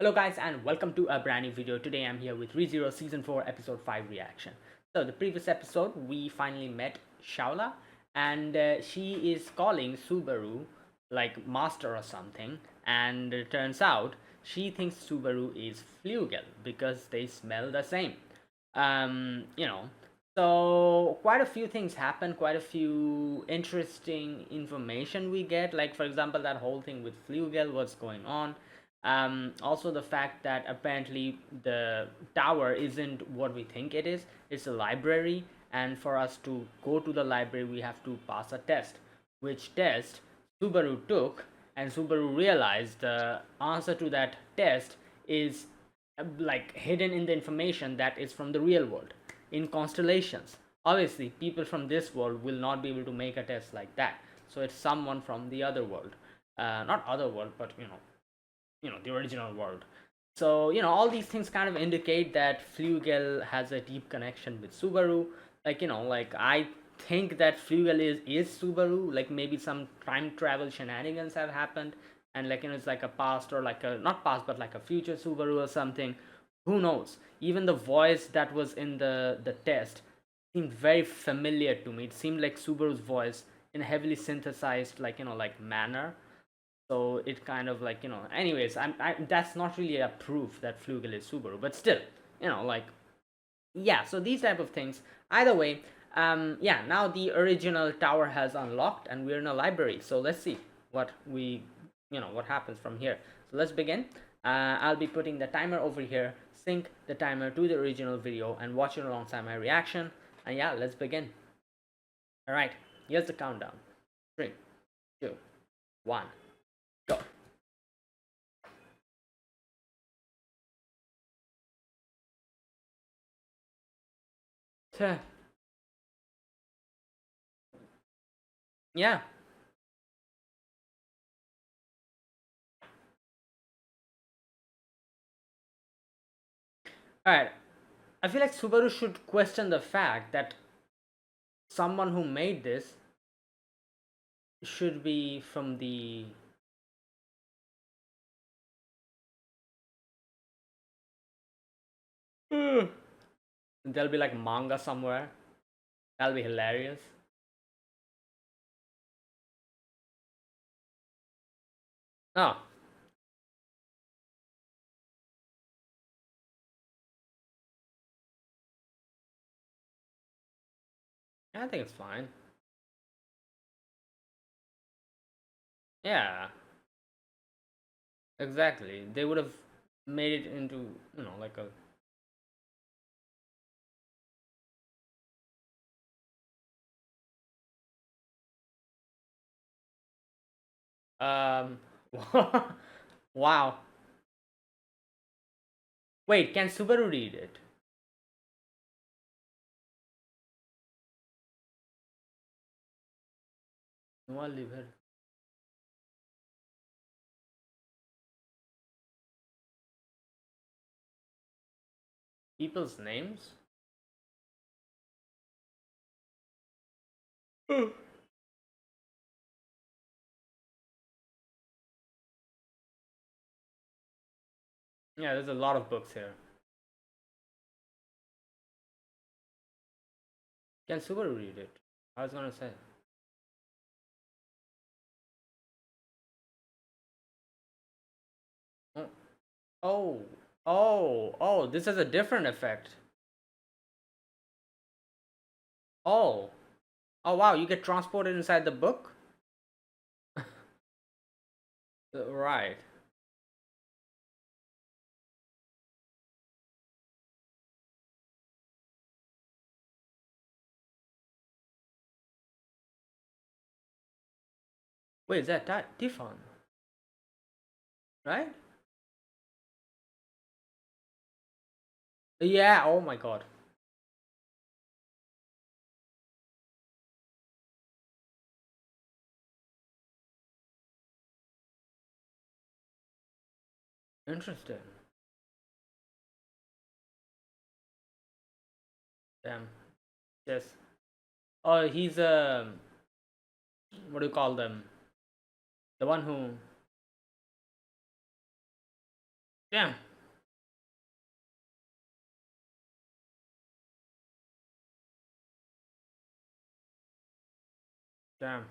Hello guys and welcome to a brand new video. Today I'm here with ReZero Season 4 Episode 5 reaction. So the previous episode we finally met Shaula and she is calling Subaru like master or something, and it turns out she thinks Subaru is Flugel because they smell the same. um you know so quite a few things happen, quite a few interesting information we get, like for example that whole thing with Flugel, what's going on. Also the fact that apparently the tower isn't what we think it is, it's a library, and for us to go to the library we have to pass a test, which test Subaru took, and Subaru realized the answer to that test is like hidden in the information that is from the real world in constellations. Obviously people from this world will not be able to make a test like that, so it's someone from the other world, not other world, but the original world. So all these things kind of indicate that Flugel has a deep connection with Subaru. Like I think that Flugel is Subaru. Like maybe some time travel shenanigans have happened, and it's like a past, or like a not past but like a future Subaru or something. Who knows? Even the voice that was in the test seemed very familiar to me. It seemed like Subaru's voice in a heavily synthesized like manner. So it kind of anyways, that's not really a proof that Flugel is Subaru, but still, like, yeah. So these type of things, either way. Yeah, now the original tower has unlocked and we're in a library, so let's see what what happens from here. So let's begin. I'll be putting the timer over here, sync the timer to the original video and watch it alongside my reaction. And yeah, let's begin. All right, here's the countdown. 3, 2, 1, go. Yeah. Alright. I feel like Subaru should question the fact that someone who made this should be from the. There'll be like manga somewhere. That'll be hilarious. Oh. I think it's fine. Yeah. Exactly. They would have made it into, like a. Um. Wow. Wait, can Subaru read it? No, I'll leave it. People's names? Yeah, there's a lot of books here. Can Subaru read it? I was gonna say. Oh, oh, oh, this has a different effect. Oh, oh wow, you get transported inside the book? Right. Wait, is that Tiffon? Right? Yeah, oh my god. Interesting. Damn. Yes. Oh, he's what do you call them? The one who. Damn. Damn.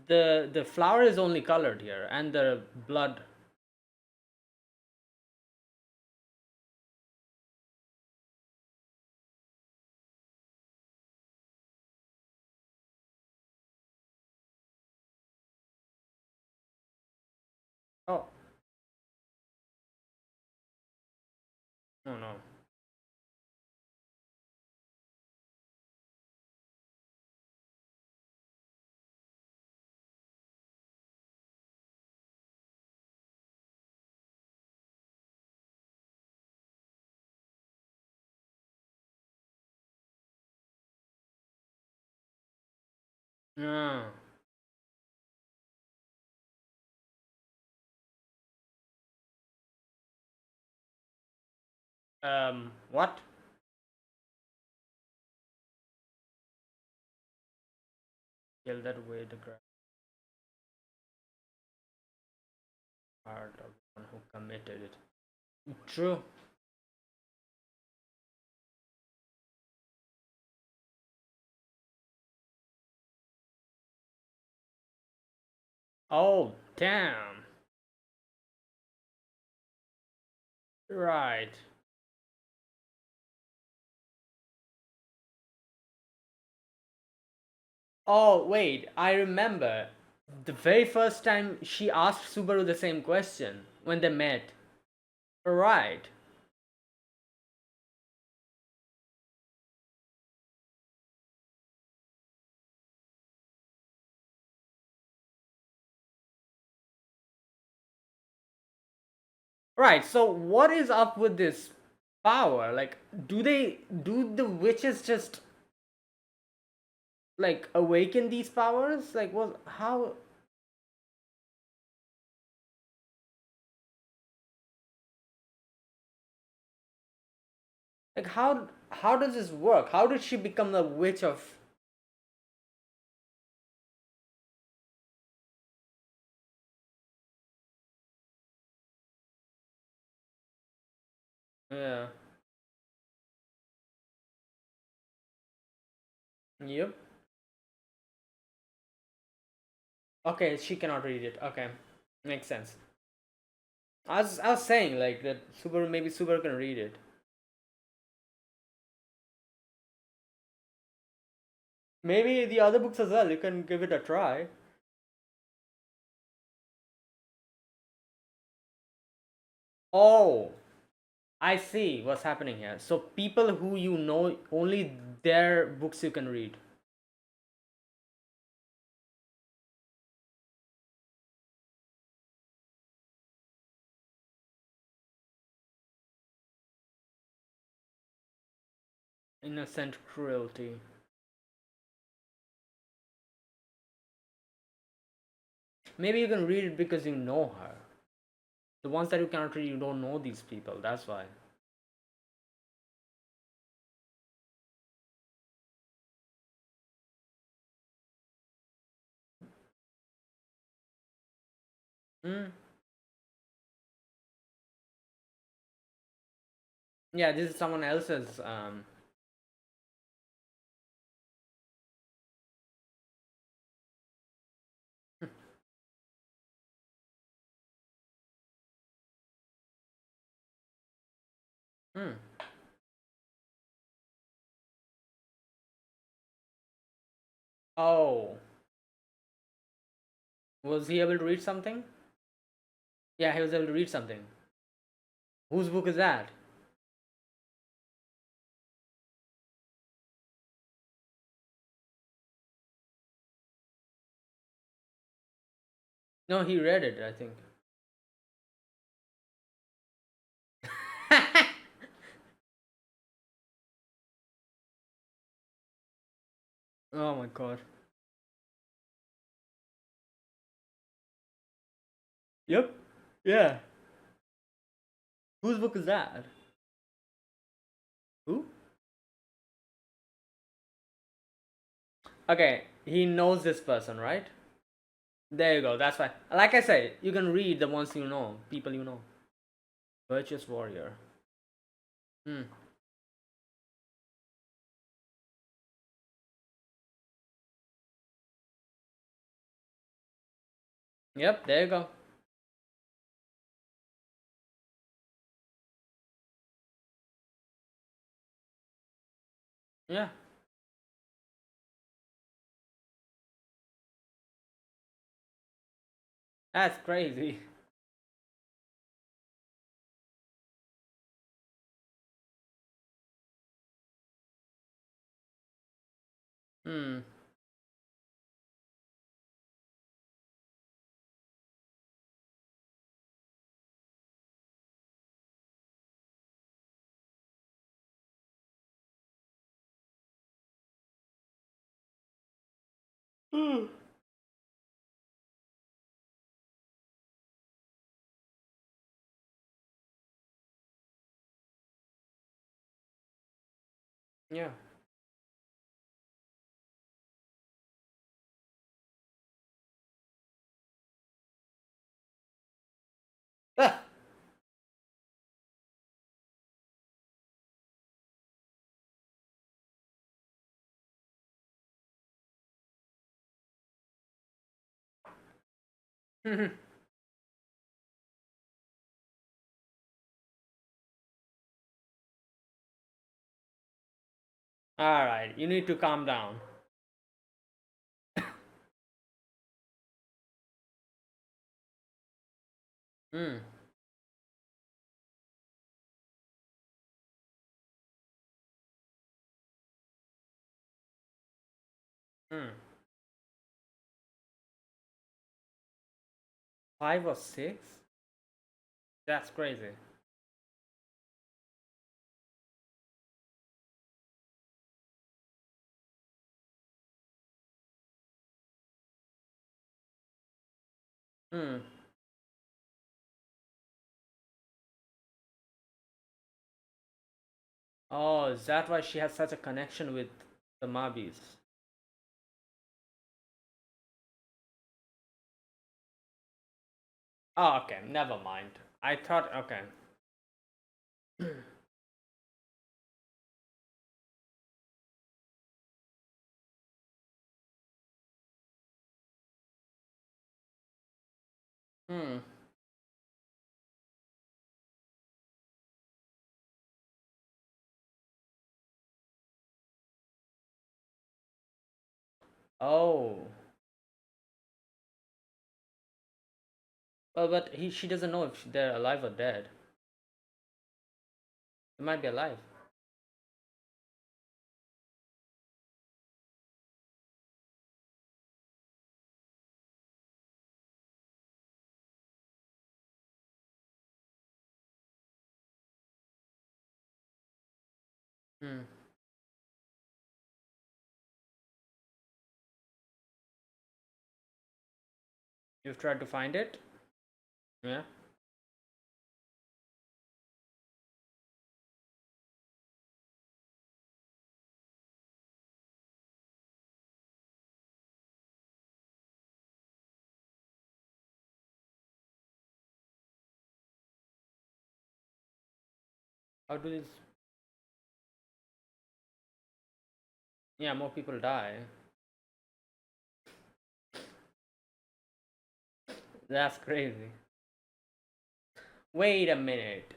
The flower is only colored here, and the blood. Oh. Oh no. Ah. What? Kill that way the heart of the one who committed it. True. Oh, damn. Right. Oh, wait, I remember. The very first time she asked Subaru the same question when they met. Right. Right. So what is up with this power? Like, do the witches just like awaken these powers? Like, what? How? Like, how does this work? How did she become the witch of? Yeah. Yep. Okay, she cannot read it. Okay, makes sense. I was saying like that Subaru, maybe Subaru can read it. Maybe the other books as well. You can give it a try. Oh, I see what's happening here. So people who you know, only their books you can read. Innocent cruelty. Maybe you can read it because you know her. The ones that you cannot read, you don't know these people. That's why. Hmm. Yeah, this is someone else's. Hmm. Oh, was he able to read something? Yeah, he was able to read something. Whose book is that? No, he read it, I think. Oh my god. Yep. Yeah. Whose book is that? Who? Okay, he knows this person, right? There you go. That's why. Like I said, you can read the ones you know, people you know. Virtuous warrior. Hmm. Yep. There you go. Yeah. That's crazy. Hmm. Yeah. Ah. All right. You need to calm down. Hmm. Hmm. Five or six? That's crazy. Hmm. Oh, is that why she has such a connection with the Mabis? Oh, okay. Never mind. I thought. Okay. Hmm. Oh. Well, but she doesn't know if they're alive or dead. They might be alive. Hmm. You've tried to find it? Yeah. How do this? Yeah, more people die. That's crazy. Wait a minute.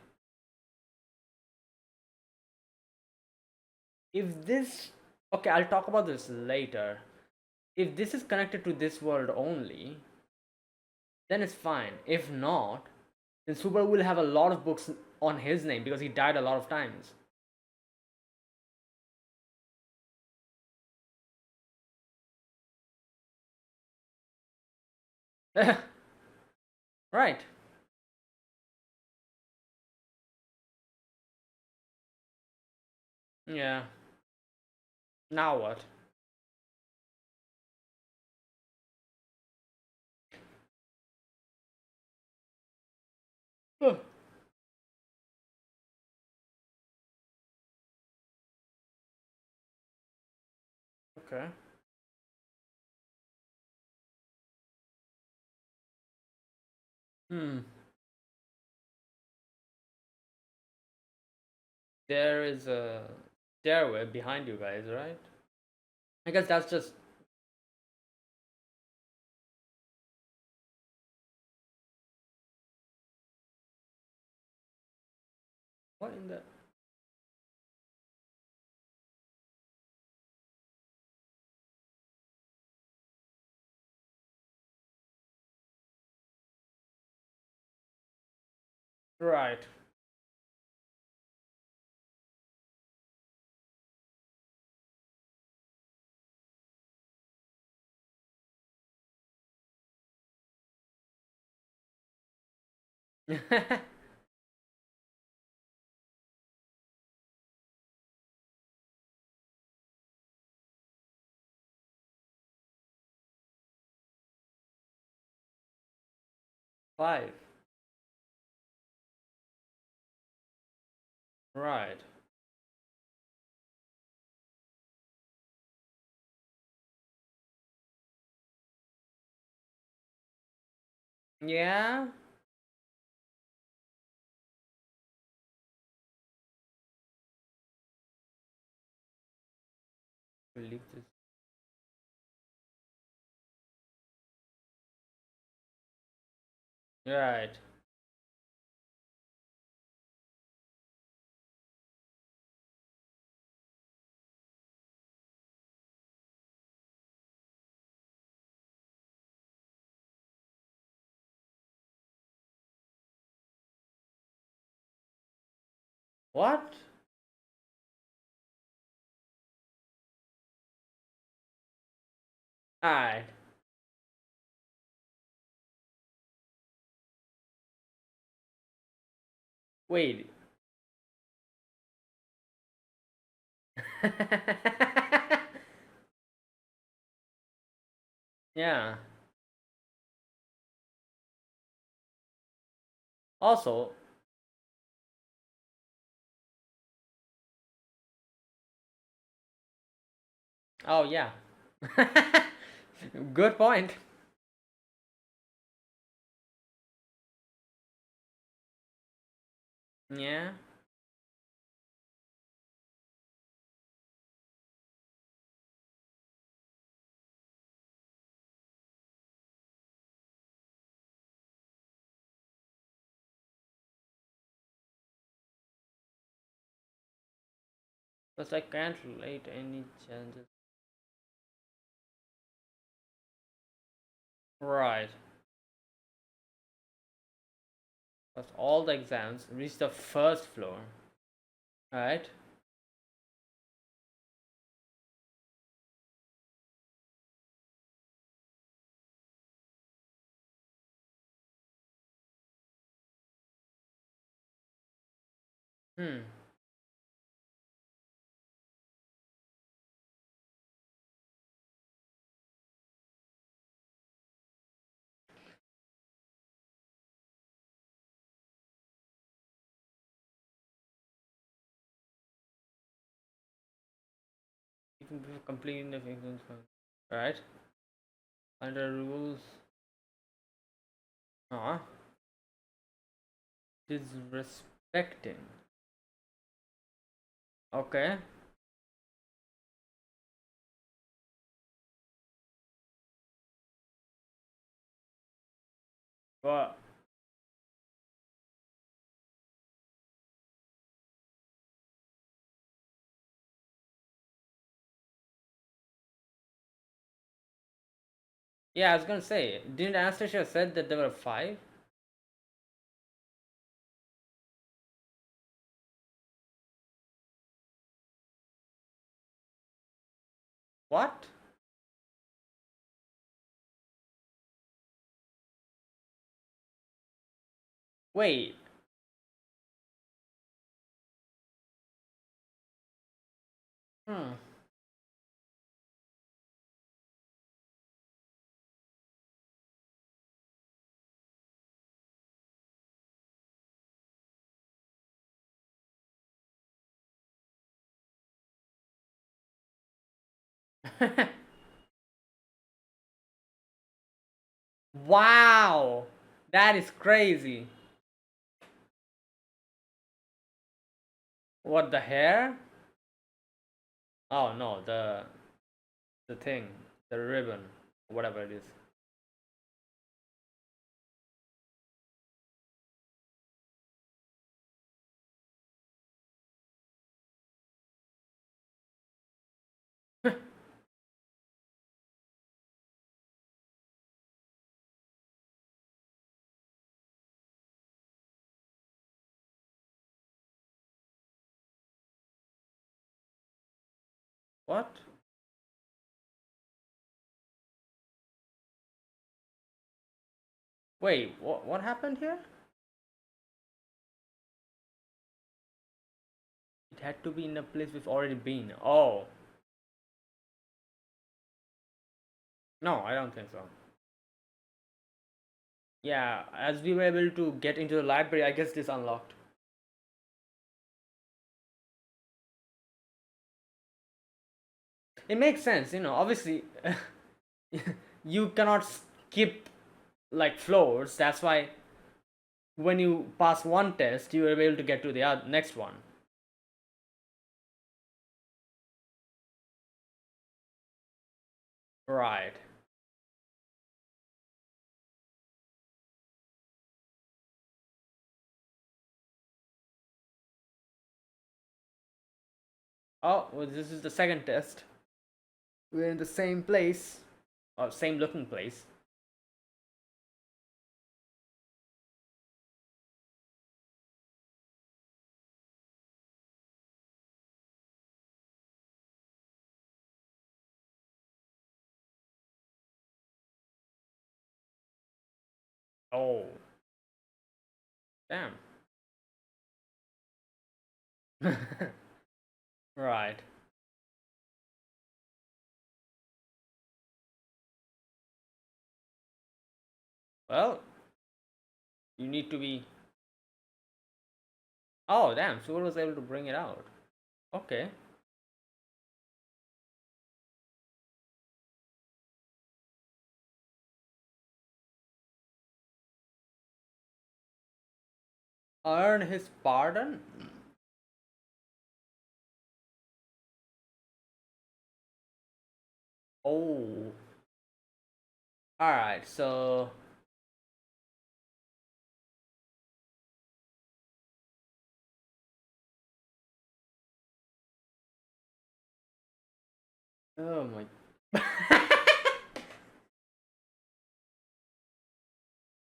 If this. Okay, I'll talk about this later. If this is connected to this world only, then it's fine. If not, then Subaru will have a lot of books on his name because he died a lot of times. Right. Yeah. Now what? Huh. Okay. Hmm. There is a stairway behind you guys, right? I guess that's just what in the right. Five. Right. Yeah. Believe this. Right. What? Alright. Wait. Yeah. Also, oh yeah. Good point. Yeah. Because I can't relate any changes. Right. Because all the exams reach the first floor. Right? Hmm. Even before completing the exams. Right? Under rules. Ah. Disrespecting. Okay. But yeah, I was gonna say, didn't Anastasia said that there were five? What? Wait. Hmm. Wow. That is crazy. What, the hair? Oh no, the thing, the ribbon, whatever it is. What? Wait, what happened here? It had to be in a place we've already been. Oh. No, I don't think so. Yeah, as we were able to get into the library, I guess this unlocked. It makes sense, obviously. You cannot skip like floors. That's why when you pass one test, you are able to get to the next one. Right. Oh, well, this is the second test. We're in the same place, or same looking place. Oh, damn. Right. Well, you need to be. Oh, damn. Sewell was able to bring it out. Okay. Earn his pardon? Oh. Alright, so. Oh my.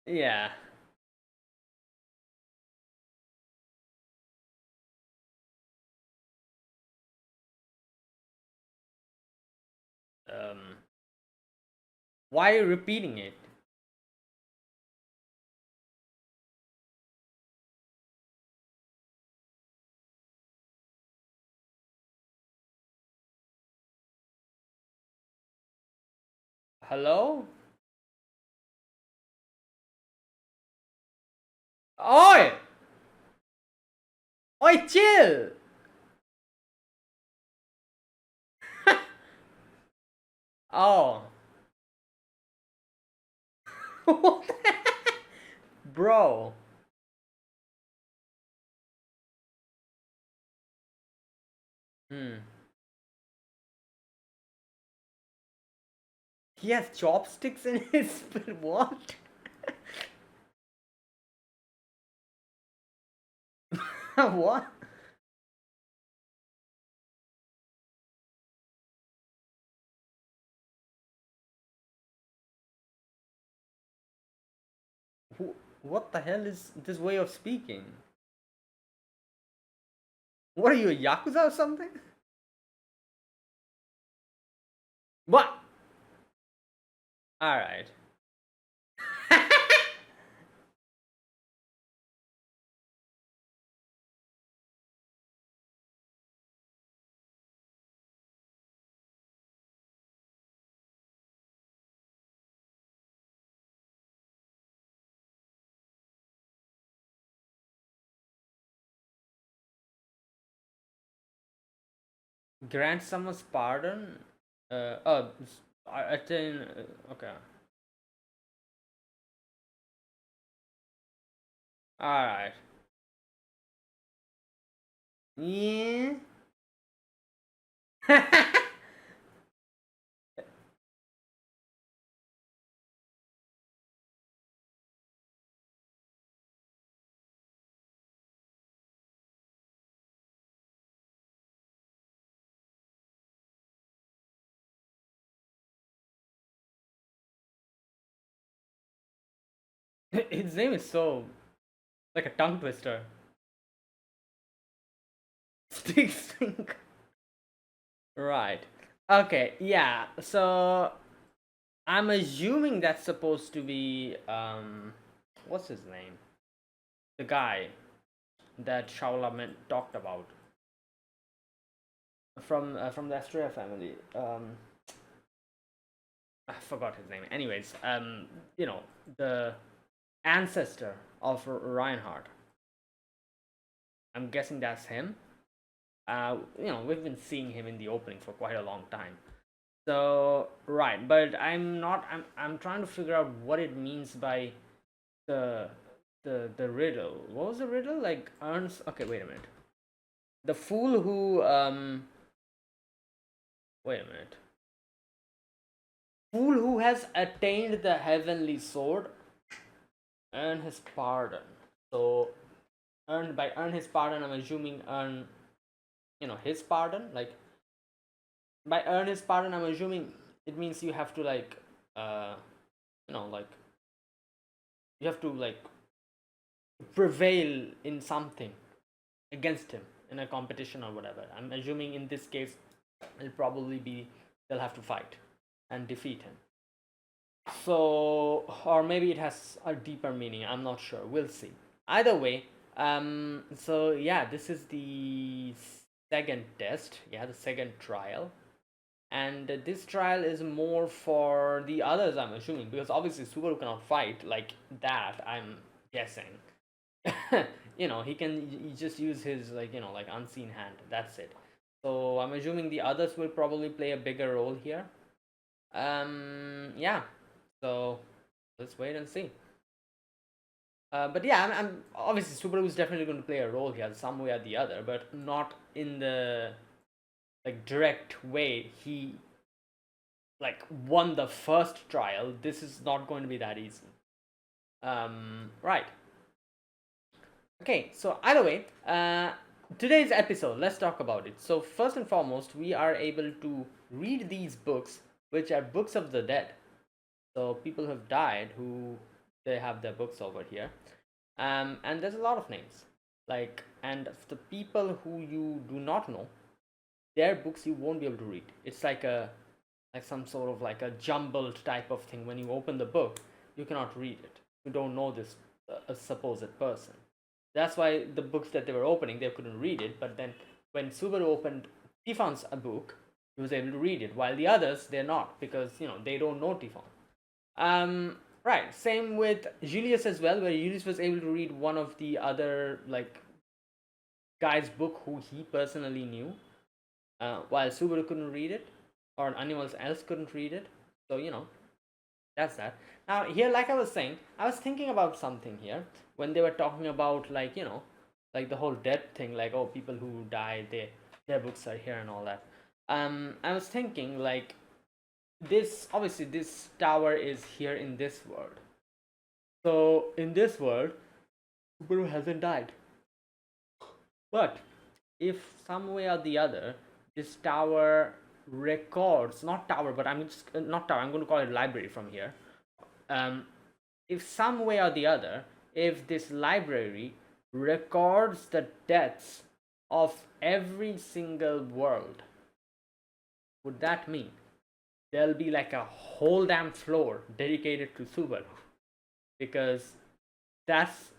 Yeah. Um. Why are you repeating it? Hello? Oi! Oi, chill! Oh. What the- Bro. Hmm. He has chopsticks in his. What? What? What the hell is this way of speaking? What are you, a Yakuza or something? What? Alright. Grant someone's pardon? Oh, I think. Okay. Alright. Yeah. His name is so like a tongue twister. Stick Stink. Right. Okay, yeah. So I'm assuming that's supposed to be what's his name? The guy that Shaola talked about from the Astrea family. I forgot his name. Anyways, you know, the ancestor of Reinhardt. I'm guessing that's him. You know, we've been seeing him in the opening for quite a long time. So right, but I'm not. I'm trying to figure out what it means by the the riddle. What was the riddle? Like earns. Okay, wait a minute. The fool who Wait a minute. Fool who has attained the heavenly sword earn his pardon. So earn his pardon. I'm assuming earn, you know, his pardon. Like by earn his pardon, I'm assuming it means you have to like you know, like you have to like prevail in something against him in a competition or whatever. I'm assuming in this case it'll probably be they'll have to fight and defeat him. So, or maybe it has a deeper meaning. I'm not sure. We'll see. Either way, so yeah, this is the second test. Yeah, the second trial, and this trial is more for the others. I'm assuming because obviously Subaru cannot fight like that. I'm guessing. You know, he just use his like, you know, like unseen hand. That's it. So I'm assuming the others will probably play a bigger role here. Yeah. So let's wait and see. But yeah, I'm obviously Subaru is definitely going to play a role here, some way or the other, but not in the like direct way he like won the first trial. This is not going to be that easy. Right. Okay, so either way, today's episode, let's talk about it. So, first and foremost, we are able to read these books, which are books of the dead. So, people have died who they have their books over here. And there's a lot of names. Like, and the people who you do not know, their books you won't be able to read. It's like some sort of like a jumbled type of thing. When you open the book, you cannot read it. You don't know this supposed person. That's why the books that they were opening, they couldn't read it. But then when Subaru opened Tifon's book, he was able to read it, while the others they're not because you know they don't know Tifon. Right. Same with Julius as well, where Julius was able to read one of the other like guy's book who he personally knew, while Subaru couldn't read it, or anyone else couldn't read it. So you know, that's that. Now here, like I was saying, I was thinking about something here when they were talking about like, you know, like the whole death thing, like oh people who died, their books are here and all that. I was thinking like this obviously this tower is here in this world. So in this world, Subaru hasn't died. But if some way or the other this tower records, not tower, but I'm just not tower, I'm going to call it library from here. um, if some way or the other, if this library records the deaths of every single world, would that mean there'll be like a whole damn floor dedicated to Subaru? Because that's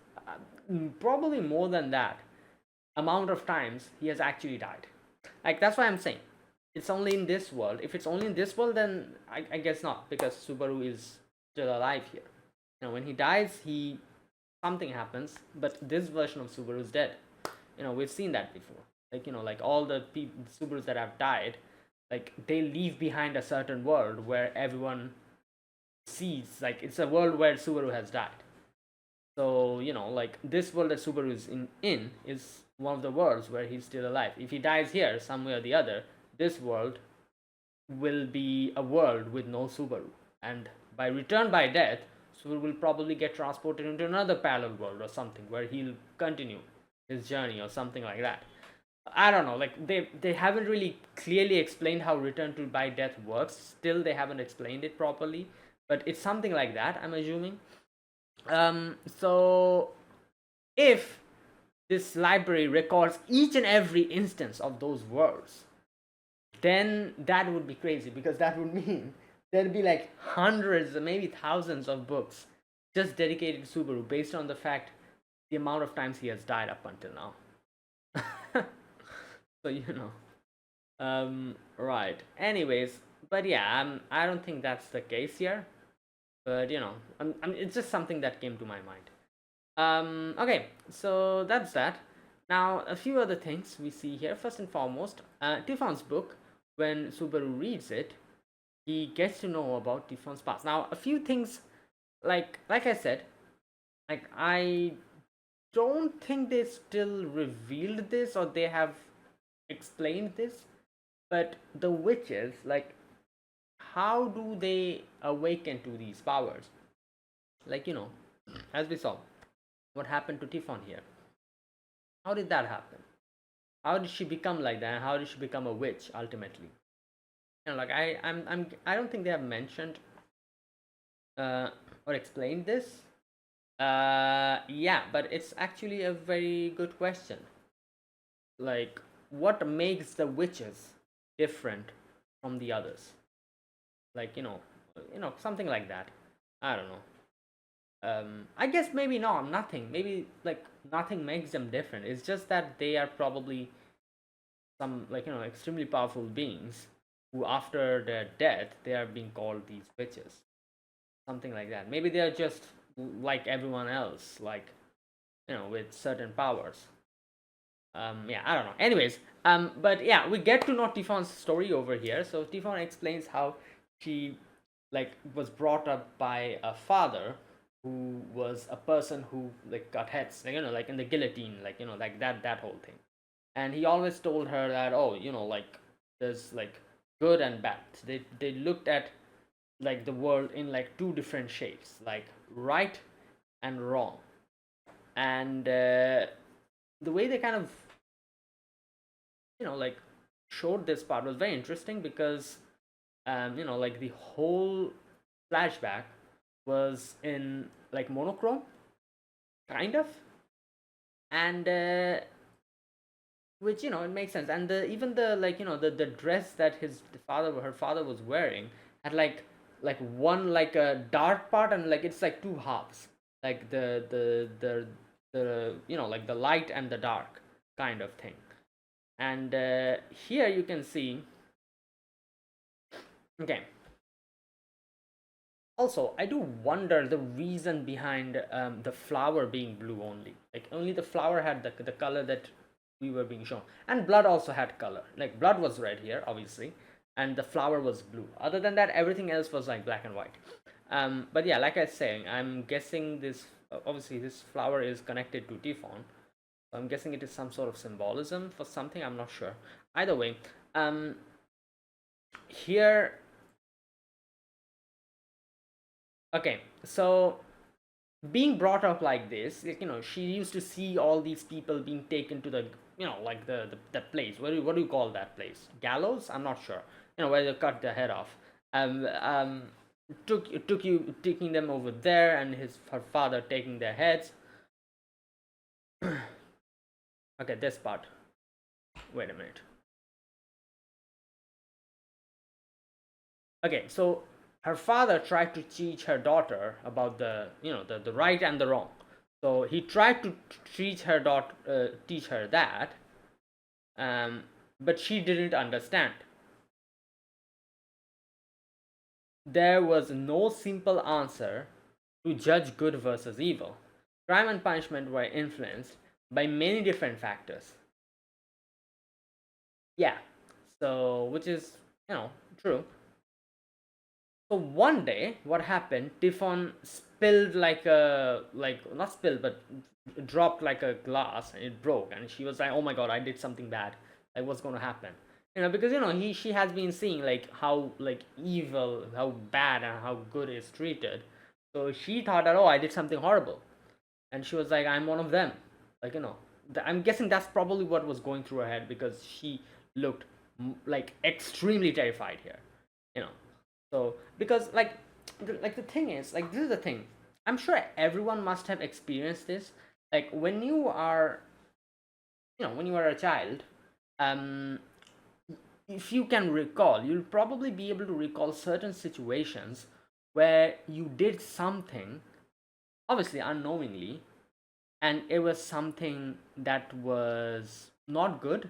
probably more than that amount of times he has actually died. Like that's why I'm saying it's only in this world. If it's only in this world, then I guess not, because Subaru is still alive here. You know, when he dies, he something happens, but this version of Subaru is dead. You know, we've seen that before. Like you know, like all the Subarus that have died, like they leave behind a certain world where everyone sees. Like it's a world where Subaru has died. So, like this world that Subaru is in is one of the worlds where he's still alive. If he dies here, some way or the other, this world will be a world with no Subaru. And by return by death, Subaru will probably get transported into another parallel world or something where he'll continue his journey or something like that. I don't know. Like they haven't really clearly explained how return to by death works. Still, they haven't explained it properly. But it's something like that, I'm assuming. So if this library records each and every instance of those words, then that would be crazy, because that would mean there'd be like hundreds, maybe thousands of books just dedicated to Subaru based on the fact the amount of times he has died up until now. So right. Anyways, but yeah, I don't think that's the case here. But it's just something that came to my mind. Okay, so that's that. Now, a few other things we see here. First and foremost, Tifon's book, when Subaru reads it, he gets to know about Tifon's past. Now, a few things, like I said, like I don't think they still revealed this or they have explained this, but the witches, like, how do they awaken to these powers? Like, as we saw, what happened to Tifon here? How did that happen? How did she become like that? And how did she become a witch ultimately? Like I don't think they have mentioned or explained this. Yeah, but it's actually a very good question. Like, what makes the witches different from the others? Like, something like that. I don't know. I guess maybe no, nothing. Maybe like nothing makes them different. It's just that they are probably some, like, extremely powerful beings who, after their death, they are being called these witches. Something like that. Maybe they are just like everyone else, like, with certain powers. Yeah, I don't know. Anyways, but yeah, we get to know Tifon's story over here. So Tifon explains how she, like, was brought up by a father who was a person who, like, cut heads, like, like in the guillotine, like, like that whole thing. And he always told her that, oh, like, there's like good and bad. They looked at, like, the world in like two different shapes, like right and wrong. And the way they kind of, like, showed this part was very interesting, because like, the whole flashback was in like monochrome, kind of. And which, it makes sense. And even the, like, the dress that her father was wearing had like one, like a dark part, and like it's like two halves, like the like the light and the dark kind of thing. And here you can see, okay, also I do wonder the reason behind the flower being blue only. Like, only the flower had the color that we were being shown, and blood also had color. Like, blood was red here, obviously, and the flower was blue. Other than that, everything else was like black and white. But yeah, like I was saying, I'm guessing this, obviously this flower is connected to Tifon. I'm guessing it is some sort of symbolism for something. I'm not sure. Either way, here, okay, so being brought up like this, like, she used to see all these people being taken to the, like the place. What do you call that place? Gallows? I'm not sure. Where they cut their head off. Um, um, took you taking them over there, and her father taking their heads. Okay, this part. Wait a minute. Okay, so her father tried to teach her daughter about the right and the wrong. So he tried to teach her that, but she didn't understand. There was no simple answer to judge good versus evil. Crime and punishment were influenced by many different factors. Yeah, so, which is, true. So one day, what happened? Tiffon spilled like a not spilled, but dropped like a glass, and it broke. And she was like, "Oh my god, I did something bad. Like, what's gonna happen?" Because she has been seeing like how like evil, how bad, and how good is treated. So she thought that, oh, I did something horrible, and she was like, I'm one of them. Like I'm guessing that's probably what was going through her head because she looked like extremely terrified here. You know, so because like the thing is like this is the thing. I'm sure everyone must have experienced this. Like when you are when you are a child, um, if you can recall, you'll probably be able to recall certain situations where you did something, obviously unknowingly, and it was something that was not good,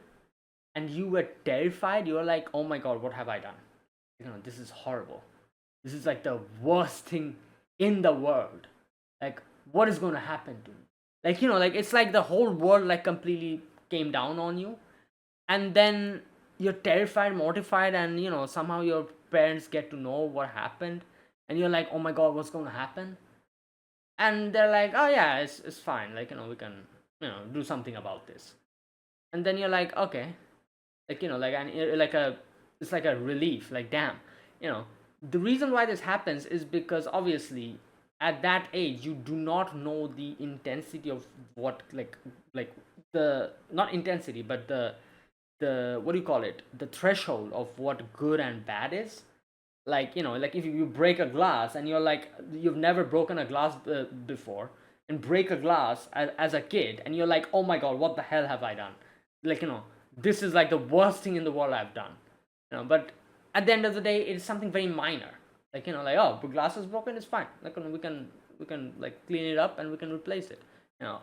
and you were terrified. You were like, oh my god, what have I done? This is horrible. This is like the worst thing in the world. Like, what is going to happen to me? Like, like it's like the whole world like completely came down on you, and then you're terrified, mortified, and somehow your parents get to know what happened, and you're like, oh my god, what's going to happen? And they're like, oh yeah, it's fine, like we can do something about this. And then you're like, okay, like and like a it's like a relief, like damn. you know the reason why this happens is because obviously at that age you do not know the intensity of what like the not intensity but the what do you call it, the threshold of what good and bad is. Like if you break a glass and you're like, you've never broken a glass before, and break a glass as a kid, and you're like, oh my god, what the hell have I done? like you know this is like the worst thing in the world I've done. But at the end of the day, it's something very minor. Like, oh, the glass is broken, it's fine. We can like clean it up and we can replace it.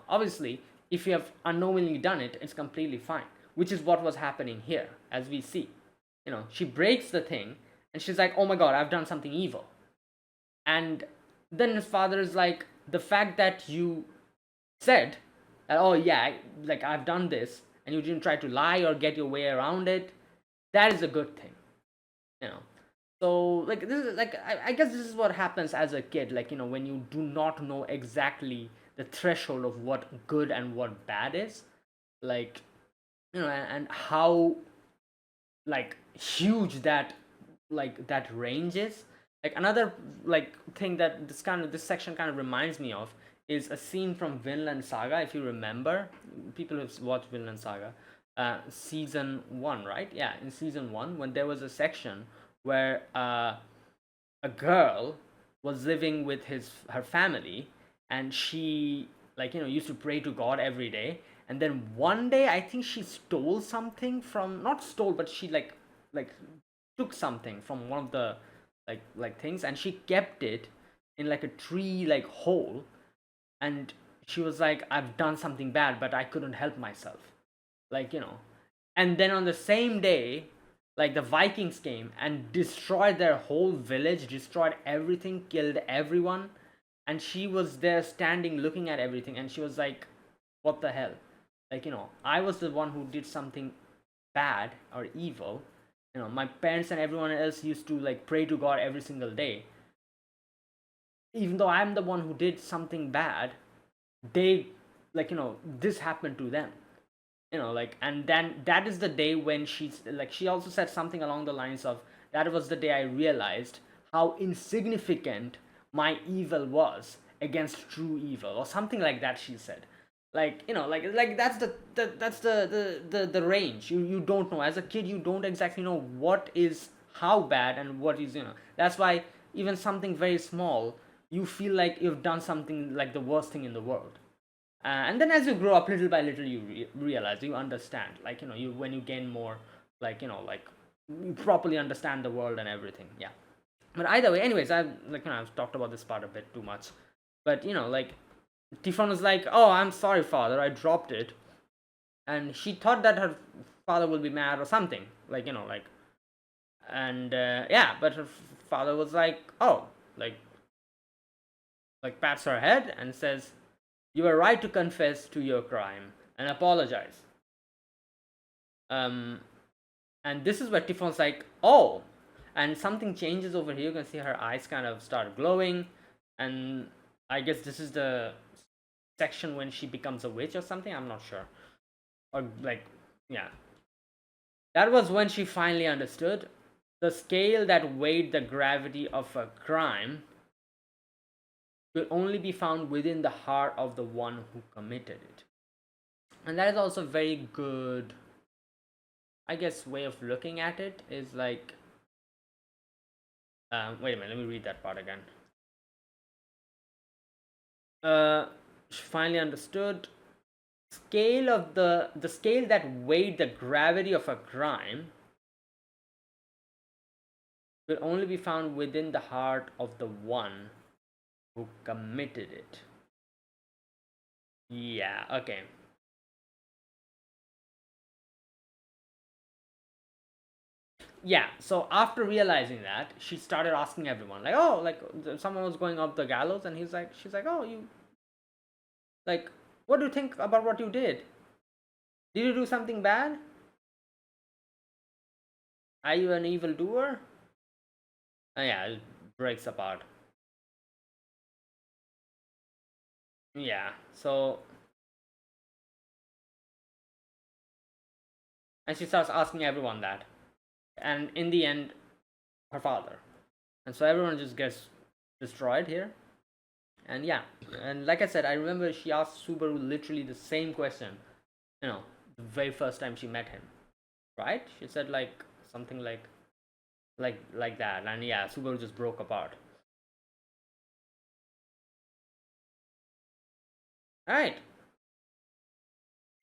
Obviously, if you have unknowingly done it, it's completely fine, which is what was happening here, as we see. She breaks the thing, and she's like, oh my god, I've done something evil. And then his father is like, the fact that you said that, oh yeah, like I've done this, and you didn't try to lie or get your way around it, that is a good thing. you know so like this is like I guess this is what happens as a kid, when you do not know exactly the threshold of what good and what bad is. like and how like huge that range is. Like another thing that this section kind of reminds me of is a scene from Vinland Saga. If you remember, people who've watched Vinland Saga, season 1, right? Yeah, in season 1, when there was a section where a girl was living with her family, and she used to pray to God every day. And then one day, I think she stole something from, not stole, but she like took something from one of the things, and she kept it in like a tree hole. And she was like, I've done something bad, but I couldn't help myself. like you know and then on the same day, like the Vikings came and destroyed their whole village, destroyed everything, killed everyone. And she was there standing looking at everything, and she was like, what the hell? I was the one who did something bad or evil. My parents and everyone else used to like pray to God every single day. Even though I'm the one who did something bad, they this happened to them. And then that is the day when she also said something along the lines of, that was the day I realized how insignificant my evil was against true evil, or something like that, she said. That's the range. You don't know. As a kid, you don't exactly know what is how bad and what is. That's why even something very small, you feel like you've done something like the worst thing in the world. And then as you grow up, little by little, you realize, you understand, you when you gain more, you properly understand the world and everything. Yeah. But either way, anyways, I've talked about this part a bit too much. But Tiffon was like, oh, I'm sorry, father, I dropped it. And she thought that her father will be mad or something, and yeah, but her father was like, oh, pats her head and says, you are right to confess to your crime and apologize. Um, and this is where Tiffon's like, oh. and something changes over here. You can see her eyes kind of start glowing, and I guess this is the section when she becomes a witch or something. I'm not sure, or like, yeah, that was when she finally understood the scale that weighed the gravity of a crime will only be found within the heart of the one who committed it. And that is also very good, I guess, way of looking at it is like, wait a minute, let me read that part again. She finally understood the scale that weighed the gravity of a crime will only be found within the heart of the one who committed it. Yeah, okay. Yeah, so after realizing that, she started asking everyone, like, oh, like someone was going up the gallows, and she's like, oh, you, like, what do you think about what you did? Did you do something bad? Are you an evil doer? And yeah, it breaks apart. Yeah, so, and she starts asking everyone that. And in the end, her father. And so everyone just gets destroyed here. And yeah, and like I said, I remember she asked Subaru literally the same question, the very first time she met him, right? She said like something like that, and yeah, Subaru just broke apart. All right,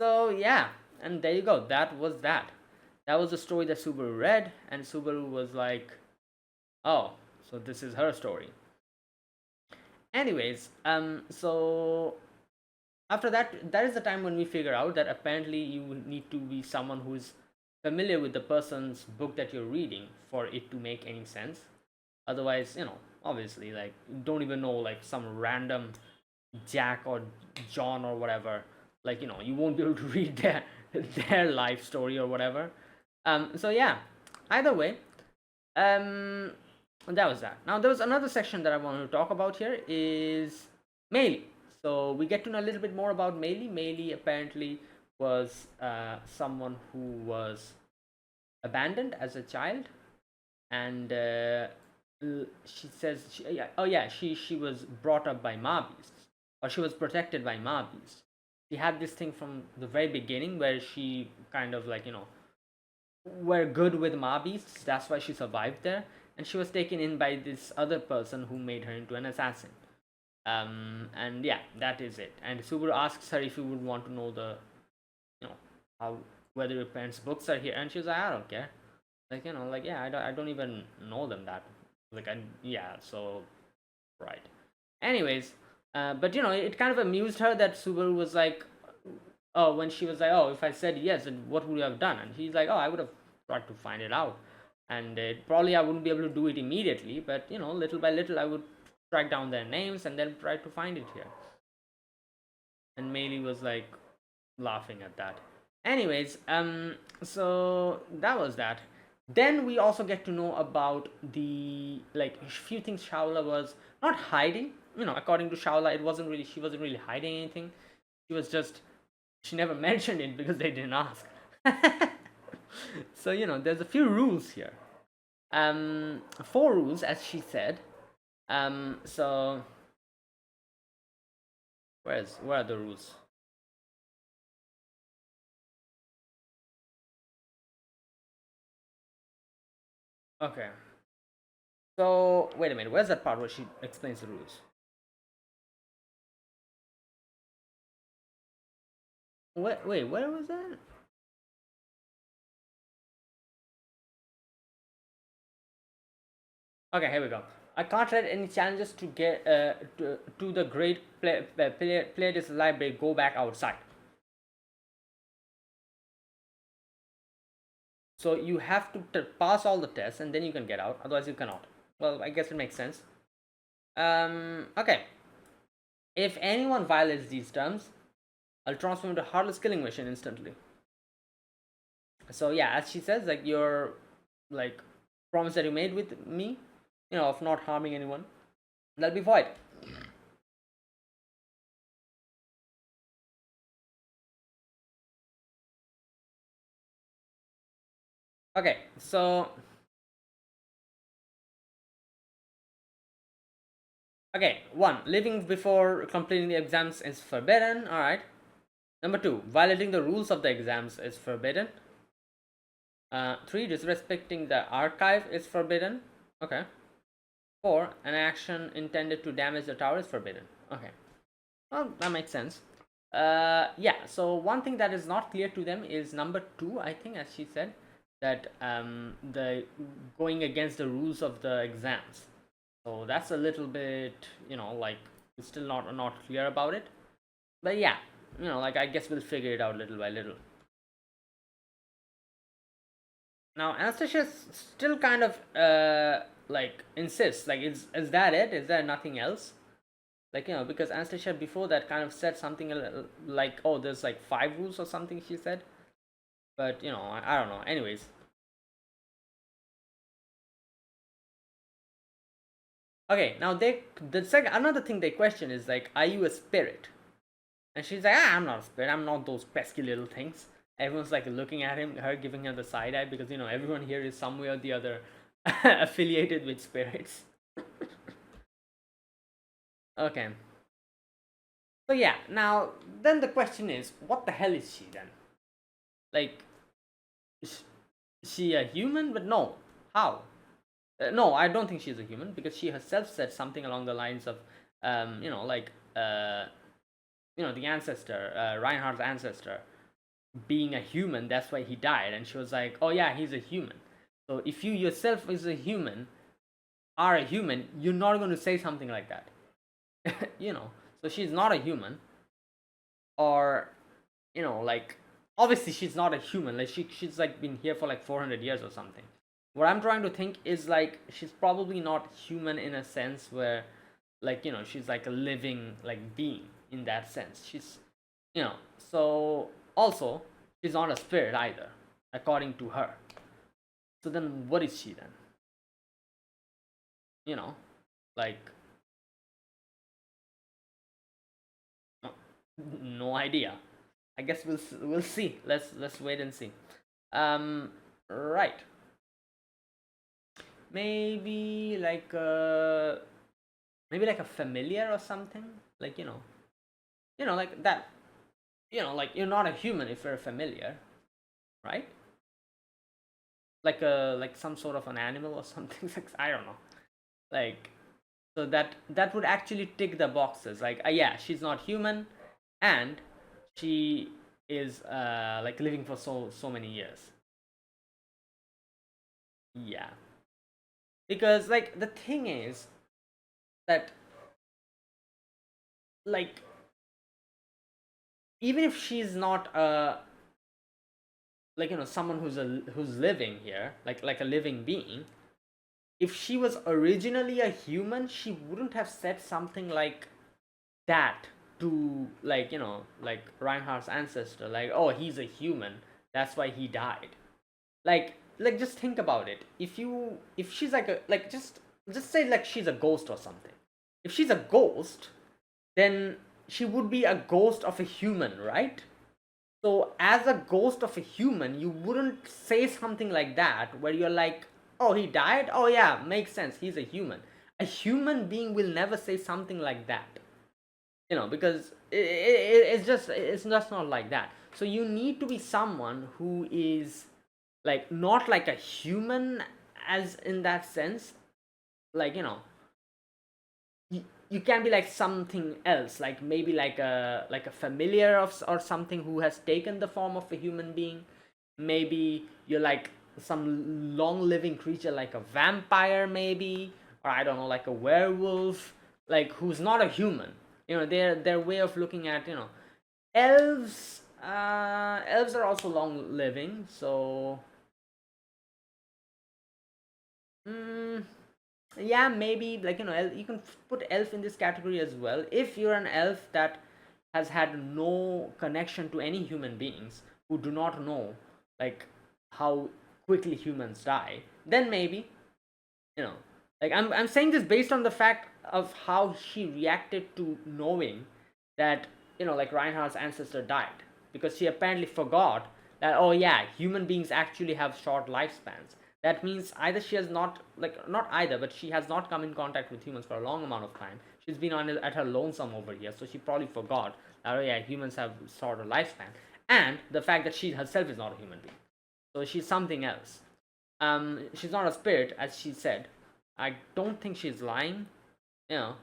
so yeah, and there you go. That was that. That was the story that Subaru read, and Subaru was like, "Oh, so this is her story." Anyways, so after that, that is the time when we figure out that apparently you need to be someone who is familiar with the person's book that you're reading for it to make any sense. Otherwise, obviously, like, you don't even know, like, some random Jack or John or whatever, like, you won't be able to read their life story or whatever. So yeah, either way, um that was that. Now there was another section that I wanted to talk about here is Meili. So we get to know a little bit more about Meili. Meili apparently was someone who was abandoned as a child, and she says, yeah, oh yeah, she was brought up by Mabis, or she was protected by Mabis. She had this thing from the very beginning where she kind of like, were good with Mabis. That's why she survived there, and she was taken in by this other person who made her into an assassin. And yeah, that is it. And Subaru asks her if you would want to know you know, how, whether your parents' books are here, and she's like, I don't care. Like, like, yeah, I don't even know them that. Like, yeah, so, right. Anyways, but it kind of amused her that Subaru was like, oh, when she was like, oh, if I said yes, then what would you have done? And he's like, oh, I would have tried to find it out. And probably I wouldn't be able to do it immediately, but little by little, I would track down their names and then try to find it here. And Meili was like laughing at that. Anyways, so that was that. Then we also get to know about the, like, few things Shaula was not hiding. According to Shaula, she wasn't really hiding anything. She was just, she never mentioned it because they didn't ask. So there's a few rules here. 4 rules, as she said. So where are the rules? Okay. So wait a minute. Where's that part where she explains the rules? Wait, where was that? Okay, here we go. I can't let any challenges to get to the great play this library go back outside. So you have to pass all the tests and then you can get out. Otherwise, you cannot. Well, I guess it makes sense. Okay. If anyone violates these terms, I'll transform into a heartless killing machine instantly. So yeah, as she says, like, you're like promise that you made with me, of not harming anyone, that'll be void. Okay, so okay, one, leaving before completing the exams is forbidden. All right. Number two, violating the rules of the exams is forbidden. Three, disrespecting the archive is forbidden. Okay. Four, an action intended to damage the tower is forbidden. Okay. Well, that makes sense. Yeah. So one thing that is not clear to them is number two. I think, as she said, that the going against the rules of the exams. So that's a little bit, like it's still not clear about it. But yeah, like I guess we'll figure it out little by little. Now Anastasia still kind of like insists, like is that it? Is there nothing else? Like, because Anastasia before that kind of said something like, oh, there's like 5 rules or something she said. But I don't know. Anyways, okay. Now the second another thing they question is like, are you a spirit? And she's like, I'm not a spirit. I'm not those pesky little things. Everyone's like looking at her giving her the side eye because everyone here is some way or the other affiliated with spirits. Okay. So yeah, now then the question is, what the hell is she then? Like, is she a human? But no, how? No, I don't think she's a human because she herself said something along the lines of, like, the ancestor, Reinhardt's ancestor, being a human, that's why he died. And she was like, oh yeah, he's a human. So if you yourself is a human, are a human, you're not going to say something like that. So she's not a human. Or, like, obviously she's not a human. Like she's like been here for like 400 years or something. What I'm trying to think is like she's probably not human in a sense where, like, she's like a living like being in that sense. She's, so also she's not a spirit either, according to her. So then what is she then? Like, no idea. I guess we'll see. Let's wait and see. Right. Maybe like a familiar or something. Like, like that. Like you're not a human if you're a familiar, right? Like some sort of an animal or something. Like, I don't know. Like, so that would actually tick the boxes. Like, yeah, she's not human, and she is like living for so many years. Yeah, because like the thing is that, like, even if she's not like, someone who's living here, like a living being, if she was originally a human, she wouldn't have said something like that to, like, like Reinhardt's ancestor, like, oh, he's a human, that's why he died. Like just think about it. If she's like a, like, just say like she's a ghost or something. If she's a ghost, then she would be a ghost of a human, right? So as a ghost of a human, you wouldn't say something like that where you're like, oh, he died, oh yeah, makes sense, he's a human. A human being will never say something like that, because it's just not like that. So you need to be someone who is like not like a human, as in that sense. Like, you can be like something else, like maybe like a familiar or something who has taken the form of a human being. Maybe you're like some long living creature, like a vampire maybe, or I don't know, like a werewolf, like who's not a human. Their way of looking at, elves. Elves are also long living, so mm, yeah, maybe, like, you can put elf in this category as well. If you're an elf that has had no connection to any human beings, who do not know, like, how quickly humans die, then maybe. you know, like I'm saying this based on the fact of how she reacted to knowing that, like Reinhardt's ancestor died, because she apparently forgot that, oh yeah, human beings actually have short lifespans. That means either she has not, like, not either, but she has not come in contact with humans for a long amount of time. She's been on at her lonesome over here, so she probably forgot that, oh yeah, humans have shorter lifespan, and the fact that she herself is not a human being, so she's something else. She's not a spirit, as she said. I don't think she's lying. You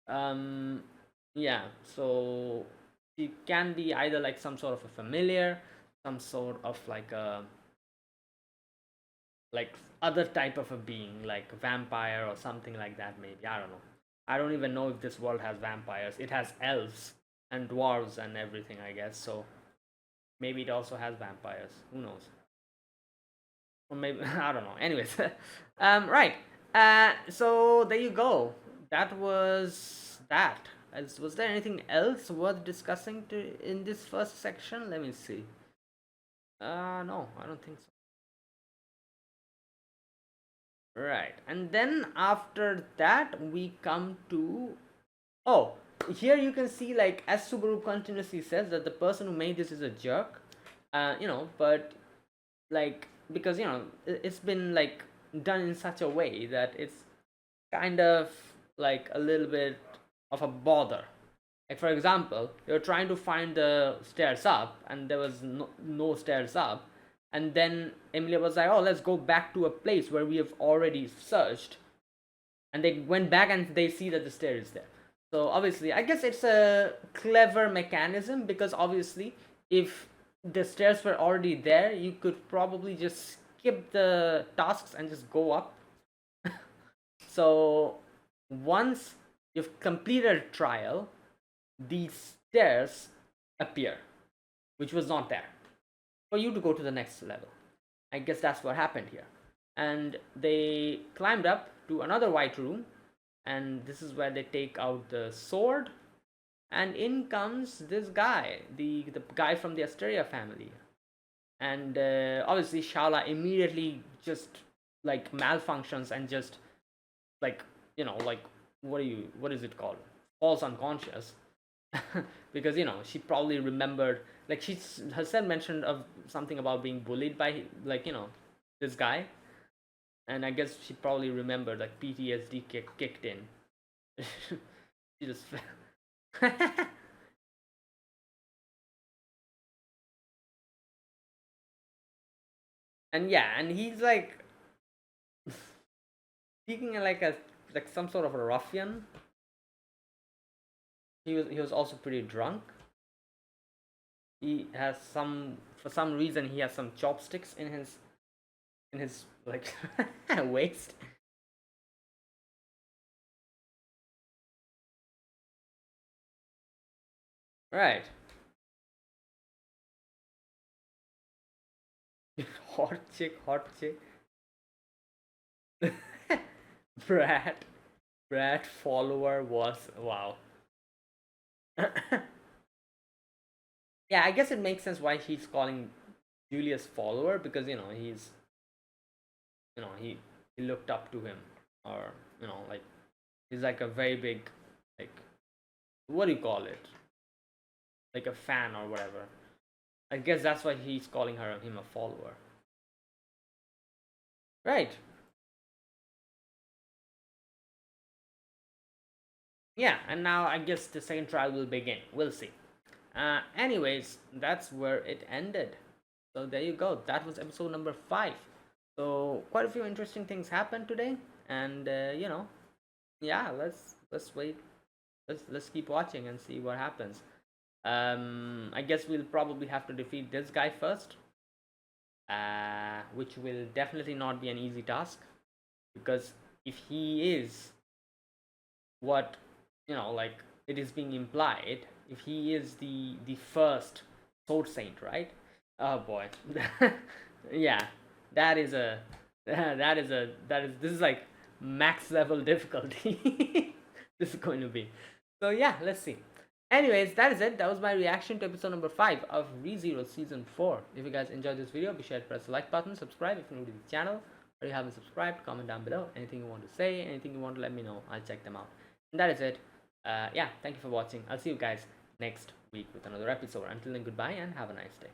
know. Yeah. So she can be either like some sort of a familiar, some sort of like a like other type of a being, like a vampire or something like that. Maybe, I don't know. I don't even know if this world has vampires. It has elves and dwarves and everything, I guess. So maybe it also has vampires. Who knows? Or maybe I don't know. Anyways, right. So there you go. That was that. Was there anything else worth discussing in this first section? Let me see. No, I don't think so. Right, and then after that we come to, oh, here you can see, like, as Subaru continuously says that the person who made this is a jerk, but like, because it's been like done in such a way that it's kind of like a little bit of a bother. Like, for example, you're trying to find the stairs up and there was no stairs up, and then Emilia was like, oh, let's go back to a place where we have already searched, and they went back and they see that the stair is there. So obviously, I guess it's a clever mechanism, because obviously if the stairs were already there, you could probably just skip the tasks and just go up. So once you've completed a trial, these stairs appear, which was not there, for you to go to the next level. I guess that's what happened here. And they climbed up to another white room, and this is where they take out the sword, and in comes this guy, the guy from the Asteria family. And obviously Shala immediately just like malfunctions and just like, like, what is it called, falls unconscious. Because she probably remembered, like, she herself mentioned of something about being bullied by, like, this guy, and I guess she probably remembered, like, PTSD kicked in. She just and yeah, and he's like speaking like some sort of a ruffian. He was also pretty drunk. He has for some reason he has some chopsticks in his like waist. Right. Hot chick, hot chick. Brat, Brat follower was, wow. Yeah, I guess it makes sense why he's calling Julius follower, because he looked up to him, or like, he's like a very big, like, what do you call it, like a fan or whatever. I guess that's why he's calling him a follower. Right. Yeah, and now I guess the second trial will begin. We'll see. Anyways, that's where it ended. So there you go. That was episode number 5. So quite a few interesting things happened today, and yeah, let's wait. Let's keep watching and see what happens. I guess we'll probably have to defeat this guy first, which will definitely not be an easy task, because if he is what like it is being implied, if he is the first sword saint, right? Oh boy. Yeah, that is a this is like max level difficulty. This is going to be. So yeah, let's see. Anyways, that is it. That was my reaction to episode number 5 of ReZero Season 4. If you guys enjoyed this video, be sure to press the like button, subscribe if you're new to the channel. or you haven't subscribed, comment down below. Anything you want to say, anything you want to let me know, I'll check them out. And that is it. Yeah, thank you for watching. I'll see you guys next week with another episode. Until then, goodbye and have a nice day.